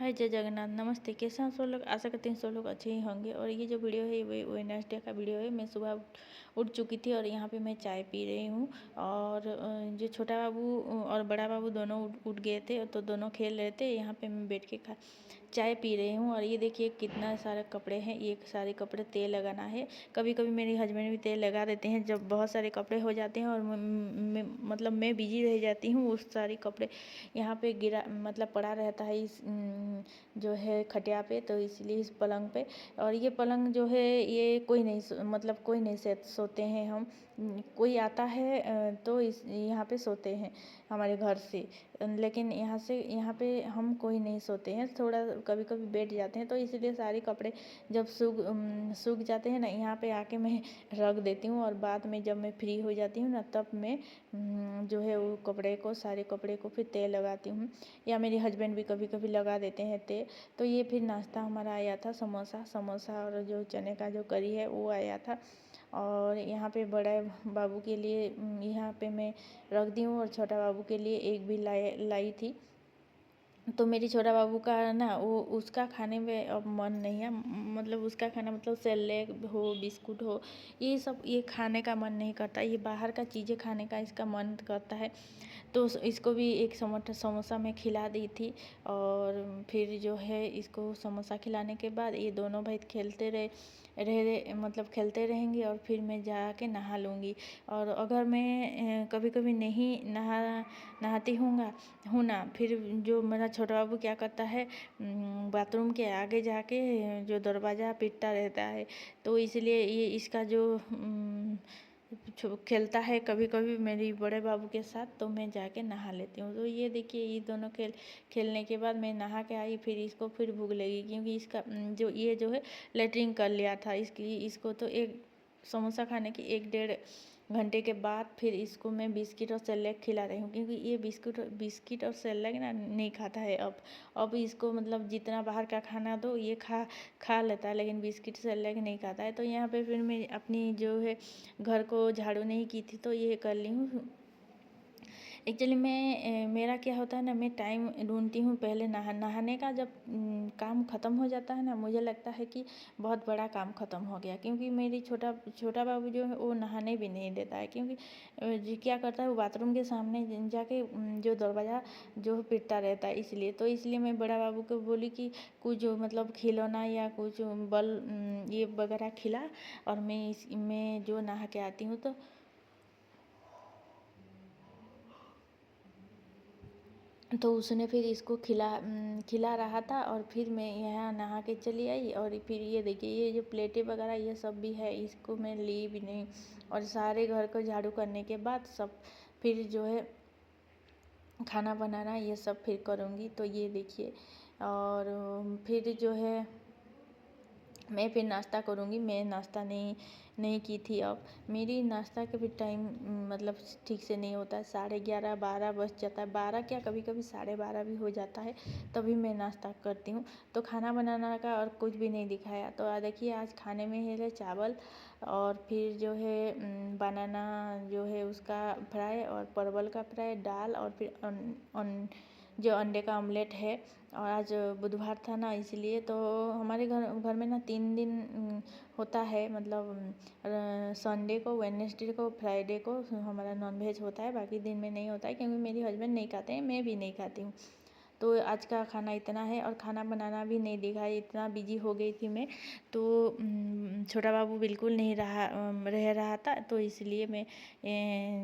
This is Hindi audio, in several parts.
हाय जय जगन्नाथ, नमस्ते। कैसे हैं सब लोग? आशा करते हैं सब लोग अच्छे ही होंगे। और ये जो वीडियो है ये वेडनेसडे का वीडियो है। मैं सुबह उठ चुकी थी और यहाँ पे मैं चाय पी रही हूँ। और जो छोटा बाबू और बड़ा बाबू दोनों उठ गए थे, तो दोनों खेल रहे थे। यहाँ पे मैं बैठ के चाय पी रही हूँ। और ये देखिए कितना सारा कपड़े हैं। ये सारे कपड़े तेल लगाना है। कभी कभी मेरे हस्बैंड भी तेल लगा देते हैं जब बहुत सारे कपड़े हो जाते हैं और मतलब मैं बिजी रह जाती हूँ। उस सारे कपड़े यहाँ पे गिरा मतलब पड़ा रहता है इस जो है खटिया पे, तो इसलिए इस पलंग पे। और ये पलंग जो है ये कोई नहीं मतलब कोई नहीं सोते हैं हम। कोई आता है तो इस यहाँ पे सोते हैं हमारे घर से। लेकिन यहाँ पे हम कोई नहीं सोते हैं। थोड़ा कभी कभी बैठ जाते हैं, तो इसलिए सारे कपड़े जब सूख जाते हैं ना, यहाँ पे आके मैं रख देती हूँ। और बाद में जब मैं फ्री हो जाती हूँ ना, तब मैं जो है वो सारे कपड़े को फिर तेल लगाती हूँ। या मेरे हस्बैंड भी कभी कभी लगा देते हैं तेल। तो ये फिर नाश्ता हमारा आया था समोसा और जो चने का जो करी है वो आया था। और यहाँ पे बड़ा बाबू के लिए यहाँ पे मैं रख दी हूँ, और छोटा बाबू के लिए एक भी लाई थी। तो मेरी छोटा बाबू का ना वो उसका खाने में अब मन नहीं है। मतलब उसका खाना मतलब सेरेलैक हो, बिस्कुट हो, ये खाने का मन नहीं करता। ये बाहर का चीज़ें खाने का इसका मन करता है। तो इसको भी एक समोसा मैं खिला दी थी। और फिर जो है इसको समोसा खिलाने के बाद ये दोनों भाई खेलते रहे मतलब खेलते रहेंगे। और फिर मैं जाके नहा लूँगी। और अगर मैं कभी कभी नहीं नहाती हूँ ना, फिर जो मेरा छोटा बाबू क्या करता है, बाथरूम के आगे जाके जो दरवाज़ा पीटता रहता है। तो इसलिए ये इसका जो खेलता है कभी कभी मेरी बड़े बाबू के साथ, तो मैं जाके नहा लेती हूँ। तो ये देखिए ये दोनों खेलने के बाद मैं नहा के आई। फिर इसको फिर भूख लगी, क्योंकि इसका जो है लेटरिन कर लिया था। इसको तो एक समोसा खाने की 1 डेढ़ घंटे के बाद फिर इसको मैं बिस्किट और सेरेलैक खिला रही हूँ। क्योंकि ये बिस्किट और सेरेलैक ना नहीं खाता है अब इसको मतलब जितना बाहर का खाना दो ये खा लेता है, लेकिन बिस्किट सेरेलैक नहीं खाता है। तो यहाँ पे फिर मैं अपनी जो है घर को झाड़ू नहीं की थी, तो ये कर ली हूँ। एक्चुअली मेरा क्या होता है ना, मैं टाइम ढूंढती हूँ पहले नहाने का। जब काम ख़त्म हो जाता है ना, मुझे लगता है कि बहुत बड़ा काम ख़त्म हो गया। क्योंकि मेरी छोटा बाबू जो है वो नहाने भी नहीं देता है। क्योंकि जी क्या करता है, वो बाथरूम के सामने जाके जो दरवाज़ा जो पीटता रहता है। इसलिए मैं बड़ा बाबू को बोली कि कुछ जो मतलब खिलौना या कुछ ये वगैरह खिला, और मैं जो नहा के आती हूँ। तो उसने फिर इसको खिला रहा था। और फिर मैं यहाँ नहा के चली आई। और फिर ये देखिए ये जो प्लेटें वगैरह ये सब भी है, इसको मैं ली भी नहीं। और सारे घर को झाड़ू करने के बाद सब फिर जो है खाना बनाना ये सब फिर करूँगी। तो ये देखिए। और फिर जो है मैं फिर नाश्ता करूँगी। मैं नाश्ता नहीं की थी। अब मेरी नाश्ता का भी टाइम मतलब ठीक से नहीं होता है। 11:30 12 बज जाता है। 12 क्या, कभी कभी 12:30 भी हो जाता है, तभी मैं नाश्ता करती हूँ। तो खाना बनाना का और कुछ भी नहीं दिखाया। तो देखिए आज खाने में है चावल, और फिर जो है बनाना जो है उसका फ्राई, और परवल का फ्राई, दाल, और फिर जो अंडे का ऑमलेट है। और आज बुधवार था ना, इसलिए तो हमारे घर में ना 3 दिन होता है। मतलब संडे को, वेडनेसडे को, फ्राइडे को हमारा नॉनवेज होता है। बाकी दिन में नहीं होता है, क्योंकि मेरे हस्बैंड नहीं खाते हैं, मैं भी नहीं खाती हूँ। तो आज का खाना इतना है। और खाना बनाना भी नहीं दिखा, इतना बिजी हो गई थी मैं। तो छोटा बाबू बिल्कुल नहीं रह रहा था, तो इसलिए मैं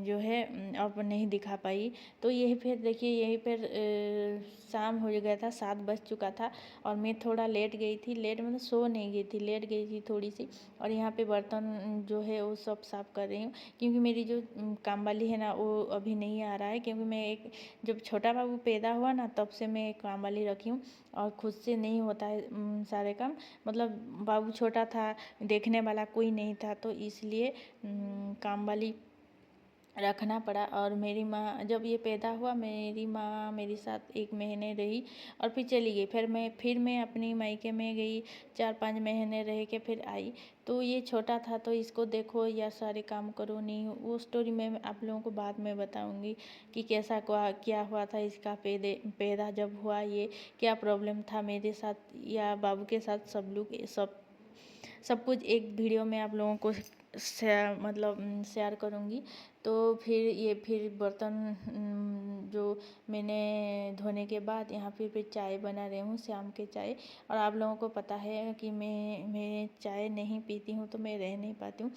जो है अब नहीं दिखा पाई। तो यही फिर देखिए यही फिर शाम हो गया था, 7 बज चुका था। और मैं थोड़ा लेट गई थी। लेट मतलब सो नहीं गई थी, लेट गई थी थोड़ी सी। और यहाँ पे बर्तन जो है वो सब साफ़ कर रही हूँ। क्योंकि मेरी जो काम वाली है ना वो अभी नहीं आ रहा है। क्योंकि मैं जब छोटा बाबू पैदा हुआ ना, तब से मैं काम वाली रखी हूँ। और खुद से नहीं होता है सारे काम। मतलब बाबू छोटा था, देखने वाला कोई नहीं था, तो इसलिए काम वाली रखना पड़ा। और मेरी माँ जब ये पैदा हुआ, मेरी माँ मेरे साथ 1 महीने रही और फिर चली गई। फिर मैं अपनी मायके में गई, 4-5 महीने रह के फिर आई। तो ये छोटा था तो इसको देखो या सारे काम करो, नहीं वो स्टोरी मैं आप लोगों को बाद में बताऊंगी कि कैसा क्या हुआ था इसका पैदा जब हुआ, ये क्या प्रॉब्लम था मेरे साथ या बाबू के साथ। सब कुछ एक वीडियो में आप लोगों को शेयर करूँगी। तो फिर बर्तन जो मैंने धोने के बाद यहाँ पे फिर चाय बना रही हूँ, शाम के चाय। और आप लोगों को पता है कि मैं चाय नहीं पीती हूँ तो मैं रह नहीं पाती हूँ।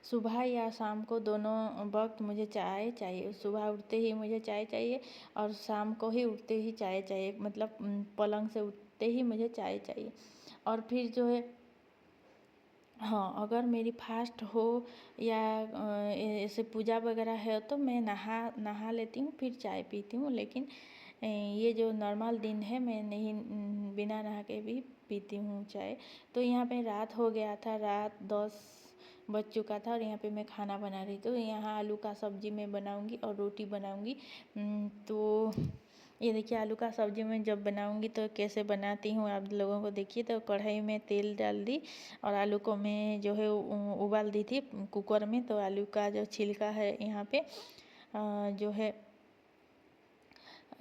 सुबह या शाम को दोनों वक्त मुझे चाय चाहिए। सुबह उठते ही मुझे चाय चाहिए और शाम को ही उठते ही चाय चाहिए, मतलब पलंग से उठते ही मुझे चाय चाहिए। और फिर जो है, हाँ, अगर मेरी फास्ट हो या ऐसे पूजा वगैरह है तो मैं नहा लेती हूँ फिर चाय पीती हूँ। लेकिन ये जो नॉर्मल दिन है मैं नहीं, बिना नहा के भी पीती हूँ चाय। तो यहाँ पे रात हो गया था, रात 10 बज चुका था और यहाँ पे मैं खाना बना रही। तो यहाँ आलू का सब्जी मैं बनाऊँगी और रोटी बनाऊँगी। तो ये देखिए आलू का सब्जी मैं जब बनाऊंगी तो कैसे बनाती हूँ आप लोगों को देखिए। तो कढ़ाई में तेल डाल दी और आलू को मैं जो है उबाल दी थी कुकर में। तो आलू का जो छिलका है यहाँ पे जो है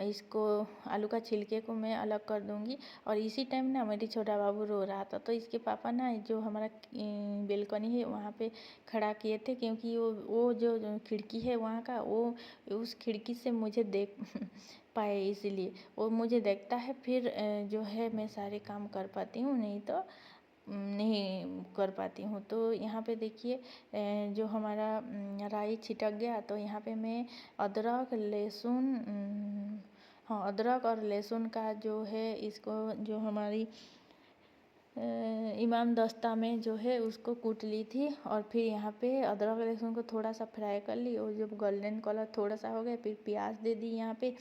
इसको आलू का छिलके को मैं अलग कर दूंगी। और इसी टाइम ना मेरी छोटा बाबू रो रहा था तो इसके पापा ना जो हमारा बेलकनी है वहाँ पे खड़ा किए थे, क्योंकि वो जो खिड़की है वहाँ का, वो उस खिड़की से मुझे देख पाए, इसलिए वो मुझे देखता है फिर जो है मैं सारे काम कर पाती हूँ, नहीं तो नहीं कर पाती हूँ। तो यहाँ पे देखिए जो हमारा राई छिटक गया तो यहाँ पे मैं अदरक लहसुन, हाँ अदरक और लहसुन का जो है इसको जो हमारी इमाम दस्ता में जो है उसको कूट ली थी। और फिर यहाँ पे अदरक लहसुन को थोड़ा सा फ्राई कर ली और जब गोल्डन कलर थोड़ा सा हो गया फिर प्याज दे दी। यहाँ पे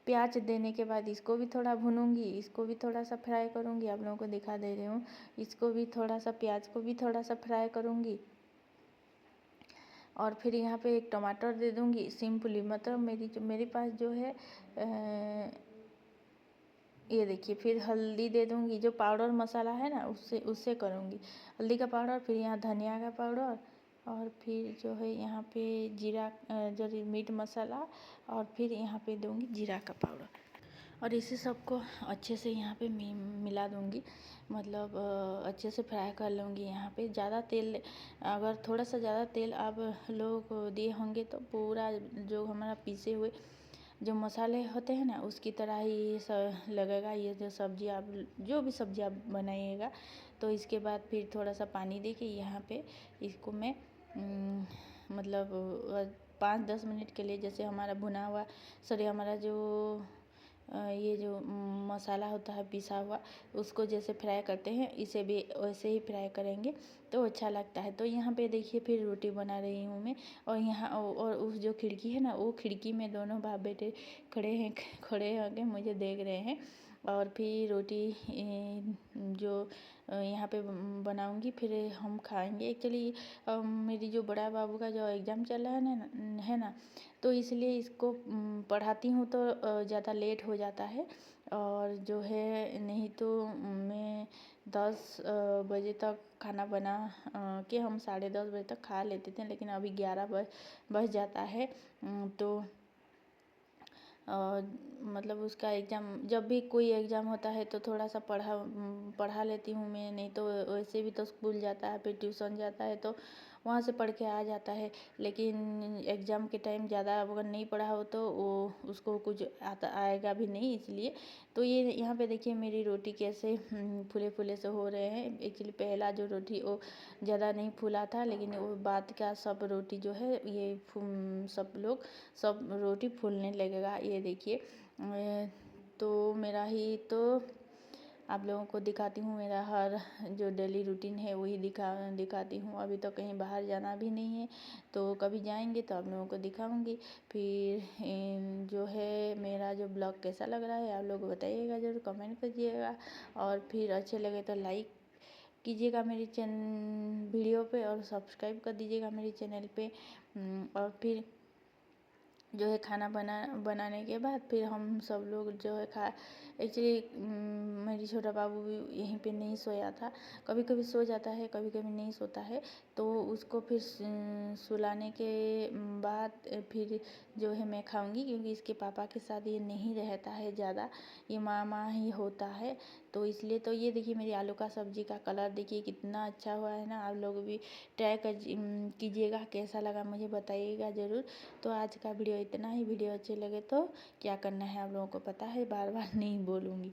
प्याज देने के बाद इसको भी थोड़ा भूनूंगी, इसको भी थोड़ा सा फ्राई करूँगी। आप लोगों को दिखा दे रही हूँ, इसको भी थोड़ा सा, प्याज को भी थोड़ा सा फ्राई करूँगी। और फिर यहाँ पे एक टमाटर दे दूँगी सिंपली, मतलब मेरे पास जो है ये देखिए। फिर हल्दी दे दूँगी, जो पाउडर मसाला है ना उससे करूँगी हल्दी का पाउडर। फिर यहाँ धनिया का पाउडर और फिर जो है यहाँ पे जीरा जो मीट मसाला और फिर यहाँ पे दूँगी जीरा का पाउडर। और इसी सबको अच्छे से यहाँ पे मिला दूँगी, मतलब अच्छे से फ्राई कर लूँगी। यहाँ पे ज़्यादा तेल, अगर थोड़ा सा ज़्यादा तेल आप लोग दिए होंगे तो पूरा जो हमारा पीसे हुए जो मसाले होते हैं ना उसकी तरह ही लगेगा ये जो सब्ज़ी आप जो भी सब्ज़ी आप बनाइएगा। तो इसके बाद फिर थोड़ा सा पानी दे के यहाँ पे इसको मैं मतलब 5-10 मिनट के लिए, जैसे हमारा भुना हुआ हमारा जो ये जो मसाला होता है पिसा हुआ उसको जैसे फ्राई करते हैं इसे भी वैसे ही फ्राई करेंगे तो अच्छा लगता है। तो यहाँ पे देखिए फिर रोटी बना रही हूँ मैं। और यहाँ और उस जो खिड़की है ना वो खिड़की में दोनों बाप बेटे खड़े होके मुझे देख रहे हैं। और फिर रोटी जो यहाँ पे बनाऊंगी फिर हम खाएंगे। एक्चुअली मेरी जो बड़ा बाबू का जो एग्ज़ाम चल रहा है ना तो इसलिए इसको पढ़ाती हूँ तो ज़्यादा लेट हो जाता है। और जो है नहीं तो मैं 10 बजे तक खाना बना के हम 10:30 बजे तक खा लेते थे, लेकिन अभी 11 बज जाता है। तो मतलब उसका एग्ज़ाम, जब भी कोई एग्ज़ाम होता है तो थोड़ा सा पढ़ा लेती हूँ मैं, नहीं तो वैसे भी तो स्कूल जाता है फिर ट्यूशन जाता है तो वहाँ से पढ़ के आ जाता है। लेकिन एग्ज़ाम के टाइम ज़्यादा अगर नहीं पढ़ा हो तो वो उसको कुछ आएगा भी नहीं, इसलिए। तो ये यहाँ पे देखिए मेरी रोटी कैसे फूले फूले से हो रहे हैं। एक्चुअली पहला जो रोटी वो ज़्यादा नहीं फूला था, लेकिन वो बाद का सब रोटी जो है ये सब रोटी फूलने लगेगा। ये देखिए तो मेरा ही तो आप लोगों को दिखाती हूँ, मेरा हर जो डेली रूटीन है वही दिखाती हूँ। अभी तो कहीं बाहर जाना भी नहीं है, तो कभी जाएंगे तो आप लोगों को दिखाऊंगी। फिर जो है मेरा जो ब्लॉग कैसा लग रहा है आप लोग बताइएगा, ज़रूर कमेंट कीजिएगा। और फिर अच्छे लगे तो लाइक कीजिएगा मेरी वीडियो पे और सब्सक्राइब कर दीजिएगा मेरे चैनल पे। और फिर जो है खाना बनाने के बाद फिर हम सब लोग जो है खा एक्चुअली मेरी छोटा बाबू भी यहीं पे नहीं सोया था, कभी कभी सो जाता है कभी कभी नहीं सोता है, तो उसको फिर सुलाने के बाद फिर जो है मैं खाऊंगी, क्योंकि इसके पापा के साथ ये नहीं रहता है ज़्यादा, ये मामा ही होता है, तो इसलिए। तो ये देखिए मेरी आलू का सब्जी का कलर देखिए कितना अच्छा हुआ है ना। आप लोग भी ट्राई कीजिएगा, कैसा लगा मुझे बताइएगा ज़रूर। तो आज का वीडियो इतना ही। वीडियो अच्छे लगे तो क्या करना है आप लोगों को पता है, बार बार नहीं बोलूँगी।